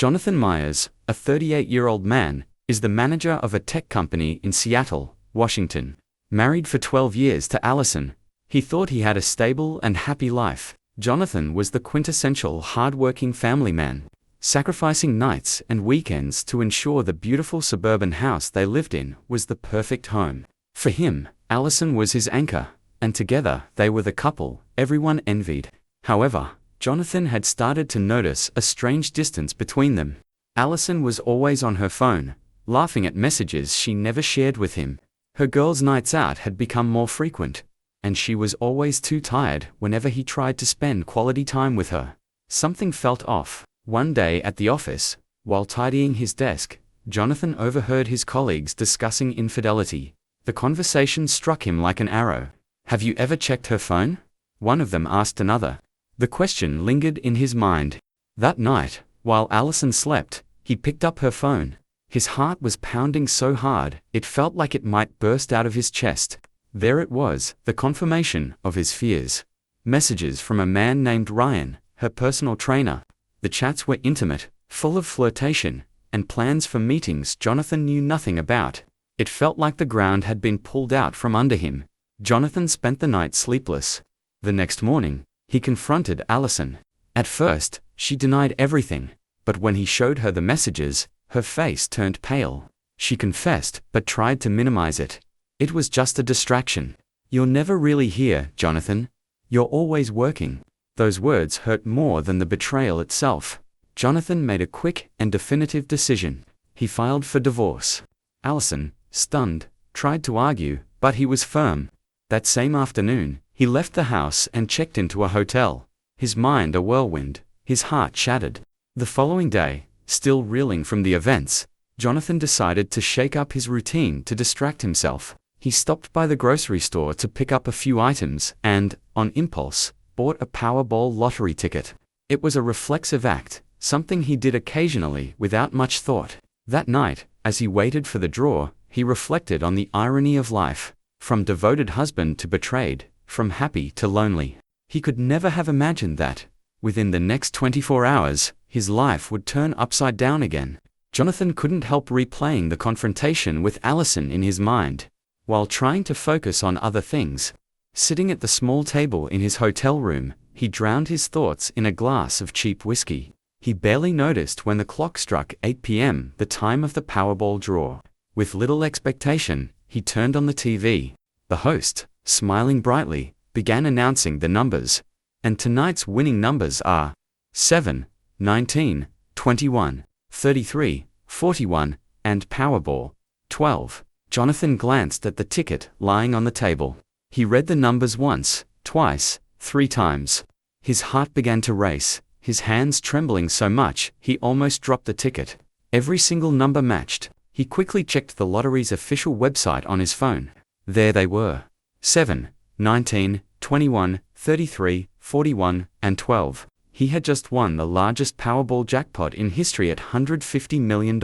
Jonathan Myers, a 38-year-old man, is the manager of a tech company in Seattle, Washington. Married for 12 years to Allison, he thought he had a stable and happy life. Jonathan was the quintessential hard-working family man, sacrificing nights and weekends to ensure the beautiful suburban house they lived in was the perfect home. For him, Allison was his anchor, and together they were the couple everyone envied. However, Jonathan had started to notice a strange distance between them. Allison was always on her phone, laughing at messages she never shared with him. Her girls' nights out had become more frequent, and she was always too tired whenever he tried to spend quality time with her. Something felt off. One day at the office, while tidying his desk, Jonathan overheard his colleagues discussing infidelity. The conversation struck him like an arrow. "Have you ever checked her phone?" one of them asked another. The question lingered in his mind. That night, while Allison slept, he picked up her phone. His heart was pounding so hard, it felt like it might burst out of his chest. There it was, the confirmation of his fears. Messages from a man named Ryan, her personal trainer. The chats were intimate, full of flirtation, and plans for meetings Jonathan knew nothing about. It felt like the ground had been pulled out from under him. Jonathan spent the night sleepless. The next morning, he confronted Allison. At first, she denied everything, but when he showed her the messages, her face turned pale. She confessed, but tried to minimize it. "It was just a distraction. You're never really here, Jonathan. You're always working." Those words hurt more than the betrayal itself. Jonathan made a quick and definitive decision. He filed for divorce. Allison, stunned, tried to argue, but he was firm. That same afternoon, he left the house and checked into a hotel. His mind a whirlwind, his heart shattered. The following day, still reeling from the events, Jonathan decided to shake up his routine to distract himself. He stopped by the grocery store to pick up a few items and, on impulse, bought a Powerball lottery ticket. It was a reflexive act, something he did occasionally without much thought. That night, as he waited for the draw, he reflected on the irony of life. From devoted husband to betrayed, from happy to lonely. He could never have imagined that, within the next 24 hours, his life would turn upside down again. Jonathan couldn't help replaying the confrontation with Allison in his mind, while trying to focus on other things. Sitting at the small table in his hotel room, he drowned his thoughts in a glass of cheap whiskey. He barely noticed when the clock struck 8 p.m., the time of the Powerball draw. With little expectation, he turned on the TV. The host, smiling brightly, began announcing the numbers. "And tonight's winning numbers are 7, 19, 21, 33, 41, and Powerball 12. Jonathan glanced at the ticket lying on the table. He read the numbers once, twice, 3 times. His heart began to race, his hands trembling so much he almost dropped the ticket. Every single number matched. He quickly checked the lottery's official website on his phone. There they were. 7, 19, 21, 33, 41, and 12. He had just won the largest Powerball jackpot in history at $150 million.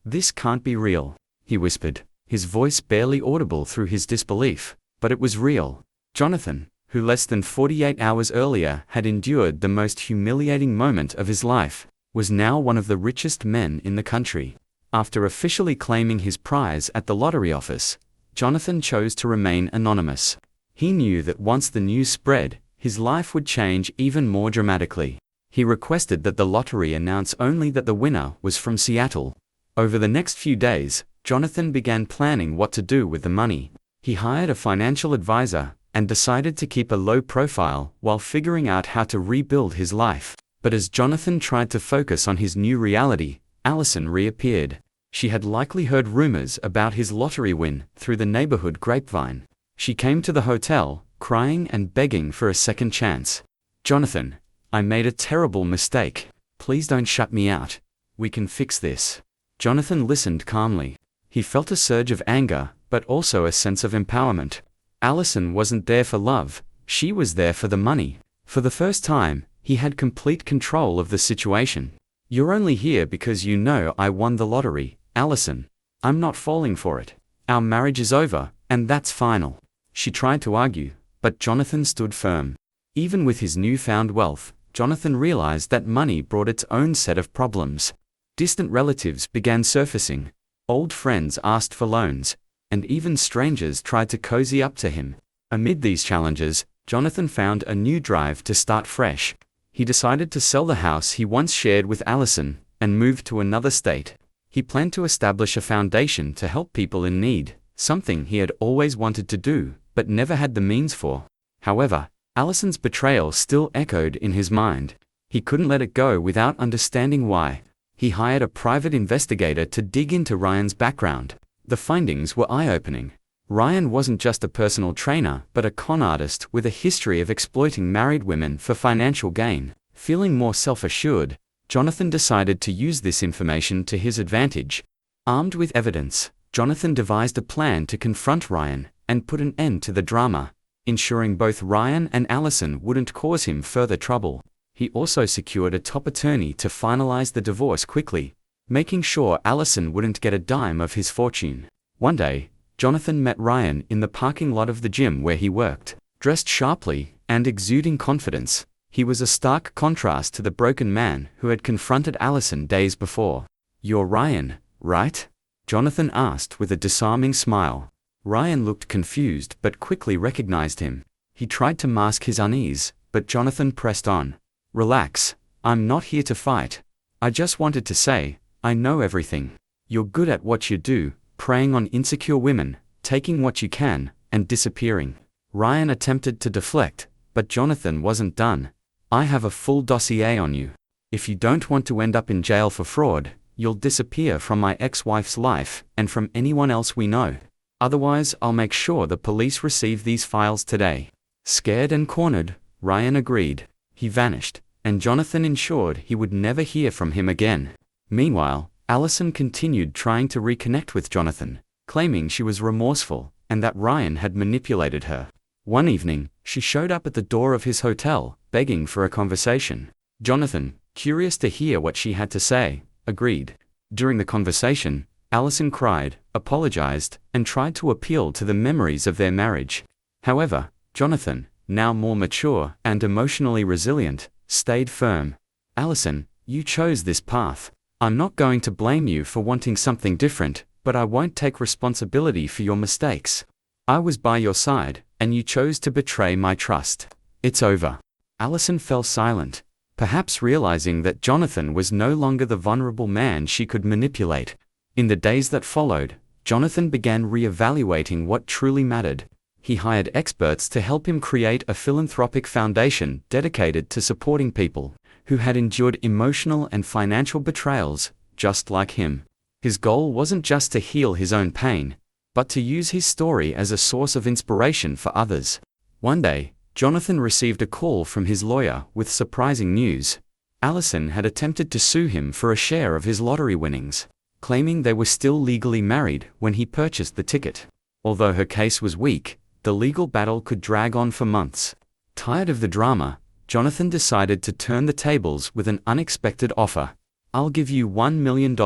"This can't be real," he whispered, his voice barely audible through his disbelief. But it was real. Jonathan, who less than 48 hours earlier had endured the most humiliating moment of his life, was now one of the richest men in the country. After officially claiming his prize at the lottery office, Jonathan chose to remain anonymous. He knew that once the news spread, his life would change even more dramatically. He requested that the lottery announce only that the winner was from Seattle. Over the next few days, Jonathan began planning what to do with the money. He hired a financial advisor and decided to keep a low profile while figuring out how to rebuild his life. But as Jonathan tried to focus on his new reality, Allison reappeared. She had likely heard rumors about his lottery win through the neighborhood grapevine. She came to the hotel, crying and begging for a second chance. "Jonathan, I made a terrible mistake. Please don't shut me out. We can fix this." Jonathan listened calmly. He felt a surge of anger, but also a sense of empowerment. Allison wasn't there for love, she was there for the money. For the first time, he had complete control of the situation. "You're only here because you know I won the lottery, Allison. I'm not falling for it. Our marriage is over, and that's final." She tried to argue, but Jonathan stood firm. Even with his newfound wealth, Jonathan realized that money brought its own set of problems. Distant relatives began surfacing. Old friends asked for loans, and even strangers tried to cozy up to him. Amid these challenges, Jonathan found a new drive to start fresh. He decided to sell the house he once shared with Allison and move to another state. He planned to establish a foundation to help people in need, something he had always wanted to do, but never had the means for. However, Allison's betrayal still echoed in his mind. He couldn't let it go without understanding why. He hired a private investigator to dig into Ryan's background. The findings were eye-opening. Ryan wasn't just a personal trainer, but a con artist with a history of exploiting married women for financial gain. Feeling more self-assured, Jonathan decided to use this information to his advantage. Armed with evidence, Jonathan devised a plan to confront Ryan and put an end to the drama, ensuring both Ryan and Allison wouldn't cause him further trouble. He also secured a top attorney to finalize the divorce quickly, making sure Allison wouldn't get a dime of his fortune. One day, Jonathan met Ryan in the parking lot of the gym where he worked. Dressed sharply and exuding confidence, he was a stark contrast to the broken man who had confronted Allison days before. "You're Ryan, right?" Jonathan asked with a disarming smile. Ryan looked confused but quickly recognized him. He tried to mask his unease, but Jonathan pressed on. "Relax, I'm not here to fight. I just wanted to say, I know everything. You're good at what you do, preying on insecure women, taking what you can, and disappearing." Ryan attempted to deflect, but Jonathan wasn't done. "I have a full dossier on you. If you don't want to end up in jail for fraud, you'll disappear from my ex-wife's life and from anyone else we know. Otherwise, I'll make sure the police receive these files today." Scared and cornered, Ryan agreed. He vanished, and Jonathan ensured he would never hear from him again. Meanwhile, Allison continued trying to reconnect with Jonathan, claiming she was remorseful and that Ryan had manipulated her. One evening, she showed up at the door of his hotel, begging for a conversation. Jonathan, curious to hear what she had to say, agreed. During the conversation, Allison cried, apologized, and tried to appeal to the memories of their marriage. However, Jonathan, now more mature and emotionally resilient, stayed firm. "Allison, you chose this path. I'm not going to blame you for wanting something different, but I won't take responsibility for your mistakes. I was by your side, and you chose to betray my trust. It's over." Allison fell silent, perhaps realizing that Jonathan was no longer the vulnerable man she could manipulate. In the days that followed, Jonathan began re-evaluating what truly mattered. He hired experts to help him create a philanthropic foundation dedicated to supporting people who had endured emotional and financial betrayals, just like him. His goal wasn't just to heal his own pain, but to use his story as a source of inspiration for others. One day, Jonathan received a call from his lawyer with surprising news. Allison had attempted to sue him for a share of his lottery winnings, claiming they were still legally married when he purchased the ticket. Although her case was weak, the legal battle could drag on for months. Tired of the drama, Jonathan decided to turn the tables with an unexpected offer. "I'll give you $1 million.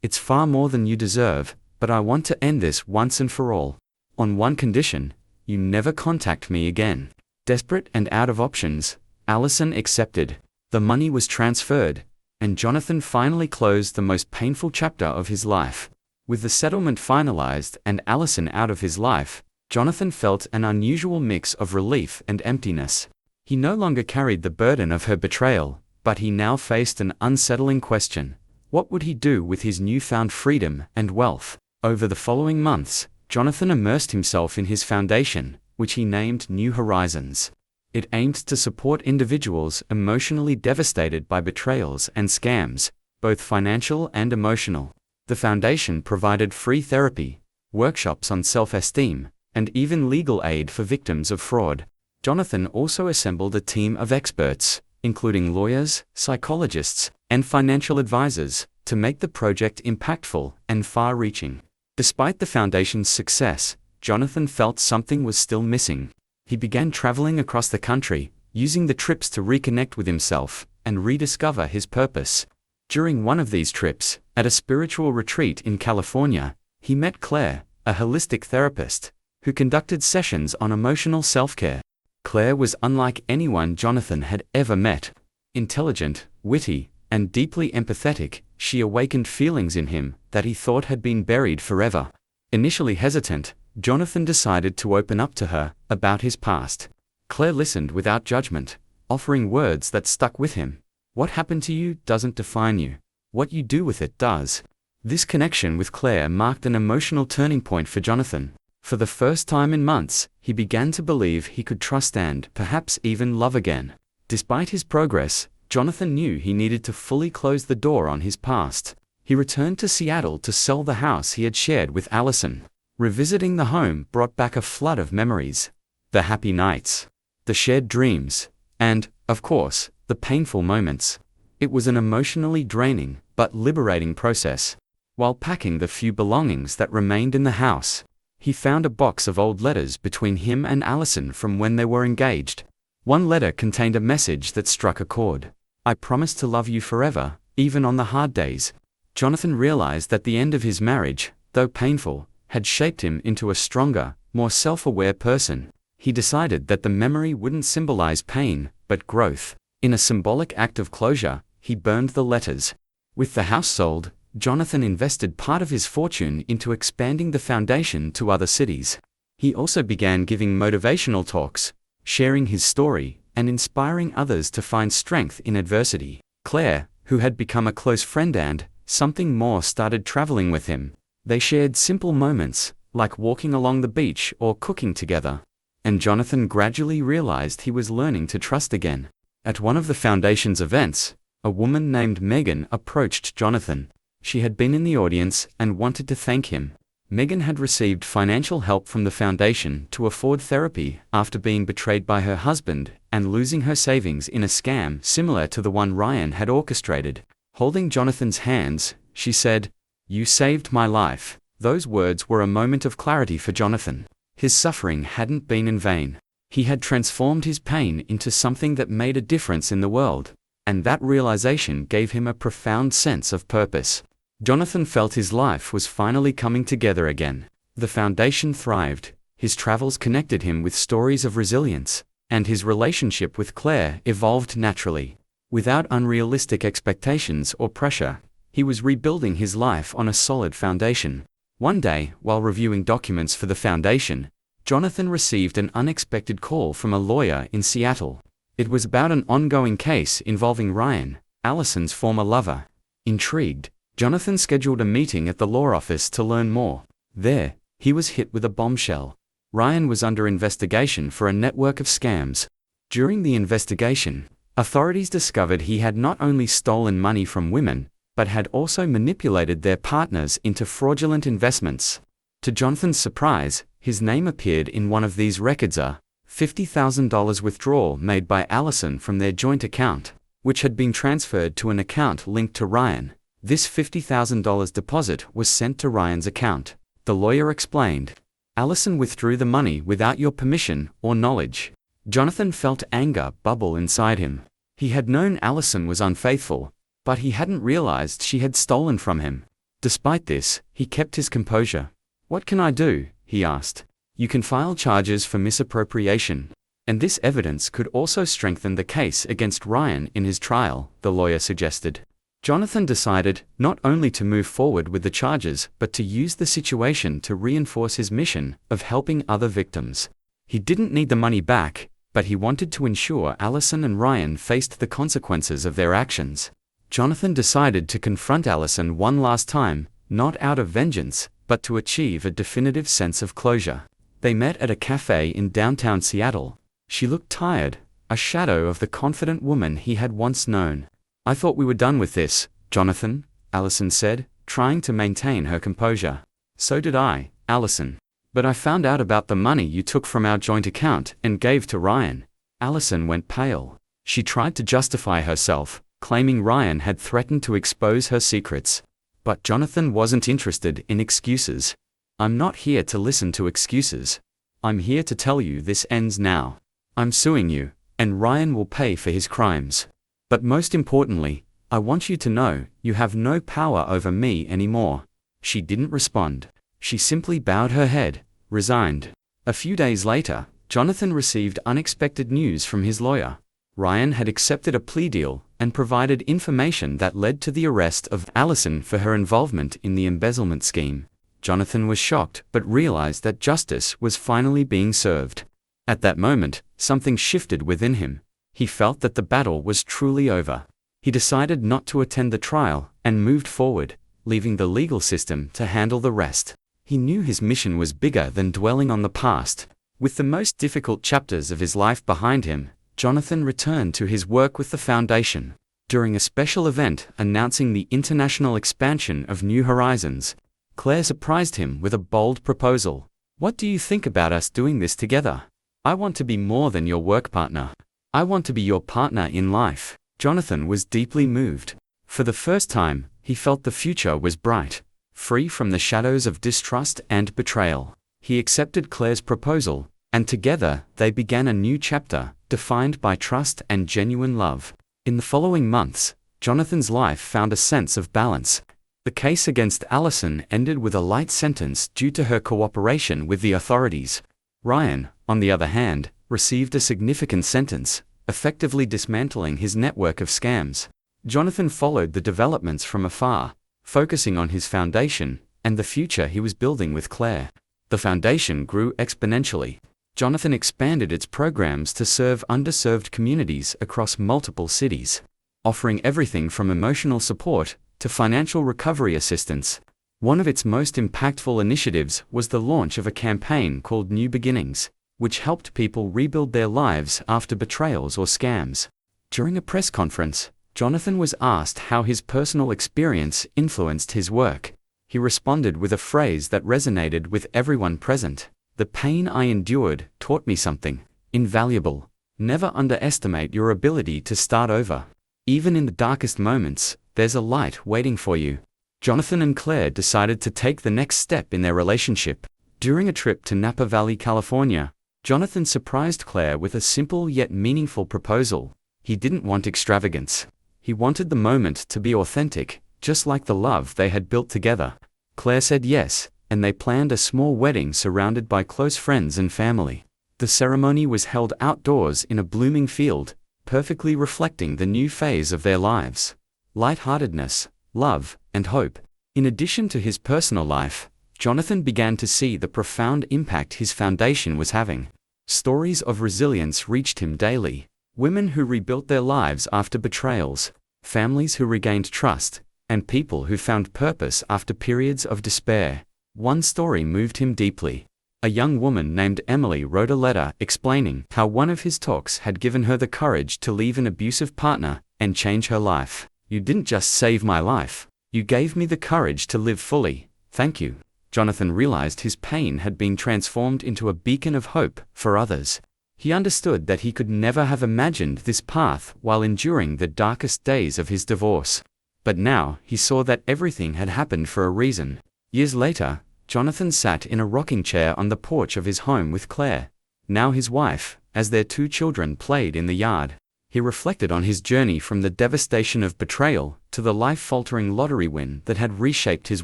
It's far more than you deserve, but I want to end this once and for all. On one condition, you never contact me again." Desperate and out of options, Allison accepted. The money was transferred, and Jonathan finally closed the most painful chapter of his life. With the settlement finalized and Allison out of his life, Jonathan felt an unusual mix of relief and emptiness. He no longer carried the burden of her betrayal, but he now faced an unsettling question. What would he do with his newfound freedom and wealth? Over the following months, Jonathan immersed himself in his foundation, which he named New Horizons. It aimed to support individuals emotionally devastated by betrayals and scams, both financial and emotional. The foundation provided free therapy, workshops on self-esteem, and even legal aid for victims of fraud. Jonathan also assembled a team of experts, including lawyers, psychologists, and financial advisors, to make the project impactful and far-reaching. Despite the foundation's success, Jonathan felt something was still missing. He began traveling across the country, using the trips to reconnect with himself and rediscover his purpose. During one of these trips, at a spiritual retreat in California, he met Claire, a holistic therapist, who conducted sessions on emotional self-care. Claire was unlike anyone Jonathan had ever met. Intelligent, witty, and deeply empathetic, she awakened feelings in him that he thought had been buried forever. Initially hesitant, Jonathan decided to open up to her about his past. Claire listened without judgment, offering words that stuck with him. What happened to you doesn't define you. What you do with it does. This connection with Claire marked an emotional turning point for Jonathan. For the first time in months, he began to believe he could trust and, perhaps even love again. Despite his progress, Jonathan knew he needed to fully close the door on his past. He returned to Seattle to sell the house he had shared with Allison. Revisiting the home brought back a flood of memories. The happy nights, the shared dreams, and, of course, the painful moments. It was an emotionally draining but liberating process. While packing the few belongings that remained in the house, he found a box of old letters between him and Allison from when they were engaged. One letter contained a message that struck a chord. "I promise to love you forever, even on the hard days." Jonathan realized that the end of his marriage, though painful, had shaped him into a stronger, more self-aware person. He decided that the memory wouldn't symbolize pain, but growth. In a symbolic act of closure, he burned the letters. With the house sold, Jonathan invested part of his fortune into expanding the foundation to other cities. He also began giving motivational talks, sharing his story, and inspiring others to find strength in adversity. Claire, who had become a close friend and something more, started traveling with him. They shared simple moments, like walking along the beach or cooking together. And Jonathan gradually realized he was learning to trust again. At one of the foundation's events, a woman named Megan approached Jonathan. She had been in the audience and wanted to thank him. Megan had received financial help from the foundation to afford therapy after being betrayed by her husband and losing her savings in a scam similar to the one Ryan had orchestrated. Holding Jonathan's hands, she said, "You saved my life." Those words were a moment of clarity for Jonathan. His suffering hadn't been in vain. He had transformed his pain into something that made a difference in the world, and that realization gave him a profound sense of purpose. Jonathan felt his life was finally coming together again. The foundation thrived, his travels connected him with stories of resilience, and his relationship with Claire evolved naturally. Without unrealistic expectations or pressure, he was rebuilding his life on a solid foundation. One day, while reviewing documents for the foundation, Jonathan received an unexpected call from a lawyer in Seattle. It was about an ongoing case involving Ryan, Allison's former lover. Intrigued, Jonathan scheduled a meeting at the law office to learn more. There, he was hit with a bombshell. Ryan was under investigation for a network of scams. During the investigation, authorities discovered he had not only stolen money from women, but had also manipulated their partners into fraudulent investments. To Jonathan's surprise, his name appeared in one of these records, a $50,000 withdrawal made by Allison from their joint account, which had been transferred to an account linked to Ryan. This $50,000 deposit was sent to Ryan's account. The lawyer explained, "Allison withdrew the money without your permission or knowledge." Jonathan felt anger bubble inside him. He had known Allison was unfaithful, but he hadn't realized she had stolen from him. Despite this, he kept his composure. "What can I do?" he asked. "You can file charges for misappropriation. And this evidence could also strengthen the case against Ryan in his trial," the lawyer suggested. Jonathan decided not only to move forward with the charges but to use the situation to reinforce his mission of helping other victims. He didn't need the money back, but he wanted to ensure Allison and Ryan faced the consequences of their actions. Jonathan decided to confront Allison one last time, not out of vengeance, but to achieve a definitive sense of closure. They met at a cafe in downtown Seattle. She looked tired, a shadow of the confident woman he had once known. "I thought we were done with this, Jonathan," Allison said, trying to maintain her composure. "So did I, Allison. But I found out about the money you took from our joint account and gave to Ryan." Allison went pale. She tried to justify herself, claiming Ryan had threatened to expose her secrets. But Jonathan wasn't interested in excuses. "I'm not here to listen to excuses. I'm here to tell you this ends now. I'm suing you, and Ryan will pay for his crimes. But most importantly, I want you to know you have no power over me anymore." She didn't respond. She simply bowed her head, resigned. A few days later, Jonathan received unexpected news from his lawyer. Ryan had accepted a plea deal and provided information that led to the arrest of Allison for her involvement in the embezzlement scheme. Jonathan was shocked but realized that justice was finally being served. At that moment, something shifted within him. He felt that the battle was truly over. He decided not to attend the trial and moved forward, leaving the legal system to handle the rest. He knew his mission was bigger than dwelling on the past. With the most difficult chapters of his life behind him, Jonathan returned to his work with the Foundation. During a special event announcing the international expansion of New Horizons, Claire surprised him with a bold proposal. "What do you think about us doing this together? I want to be more than your work partner. I want to be your partner in life." Jonathan was deeply moved. For the first time, he felt the future was bright, free from the shadows of distrust and betrayal. He accepted Claire's proposal, and together they began a new chapter, defined by trust and genuine love. In the following months, Jonathan's life found a sense of balance. The case against Allison ended with a light sentence due to her cooperation with the authorities. Ryan, on the other hand, received a significant sentence, effectively dismantling his network of scams. Jonathan followed the developments from afar, focusing on his foundation and the future he was building with Claire. The foundation grew exponentially. Jonathan expanded its programs to serve underserved communities across multiple cities, offering everything from emotional support to financial recovery assistance. One of its most impactful initiatives was the launch of a campaign called New Beginnings, which helped people rebuild their lives after betrayals or scams. During a press conference, Jonathan was asked how his personal experience influenced his work. He responded with a phrase that resonated with everyone present. "The pain I endured taught me something invaluable. Never underestimate your ability to start over. Even in the darkest moments, there's a light waiting for you." Jonathan and Claire decided to take the next step in their relationship. During a trip to Napa Valley, California, Jonathan surprised Claire with a simple yet meaningful proposal. He didn't want extravagance. He wanted the moment to be authentic, just like the love they had built together. Claire said yes, and they planned a small wedding surrounded by close friends and family. The ceremony was held outdoors in a blooming field, perfectly reflecting the new phase of their lives. Lightheartedness, love, and hope. In addition to his personal life, Jonathan began to see the profound impact his foundation was having. Stories of resilience reached him daily. Women who rebuilt their lives after betrayals, families who regained trust, and people who found purpose after periods of despair. One story moved him deeply. A young woman named Emily wrote a letter explaining how one of his talks had given her the courage to leave an abusive partner and change her life. "You didn't just save my life. You gave me the courage to live fully. Thank you." Jonathan realized his pain had been transformed into a beacon of hope for others. He understood that he could never have imagined this path while enduring the darkest days of his divorce. But now he saw that everything had happened for a reason. Years later, Jonathan sat in a rocking chair on the porch of his home with Claire, now his wife, as their two children played in the yard. He reflected on his journey from the devastation of betrayal to the life-altering lottery win that had reshaped his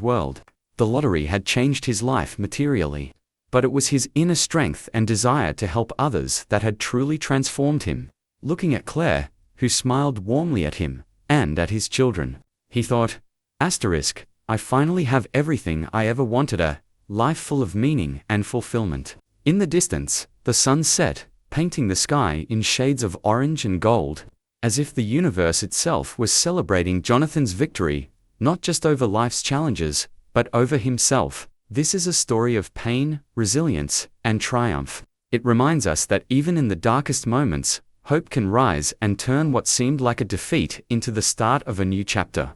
world. The lottery had changed his life materially, but it was his inner strength and desire to help others that had truly transformed him. Looking at Claire, who smiled warmly at him and at his children, he thought, "I finally have everything I ever wanted, a life full of meaning and fulfillment." In the distance, the sun set, painting the sky in shades of orange and gold, as if the universe itself was celebrating Jonathan's victory, not just over life's challenges, but over himself. This is a story of pain, resilience, and triumph. It reminds us that even in the darkest moments, hope can rise and turn what seemed like a defeat into the start of a new chapter.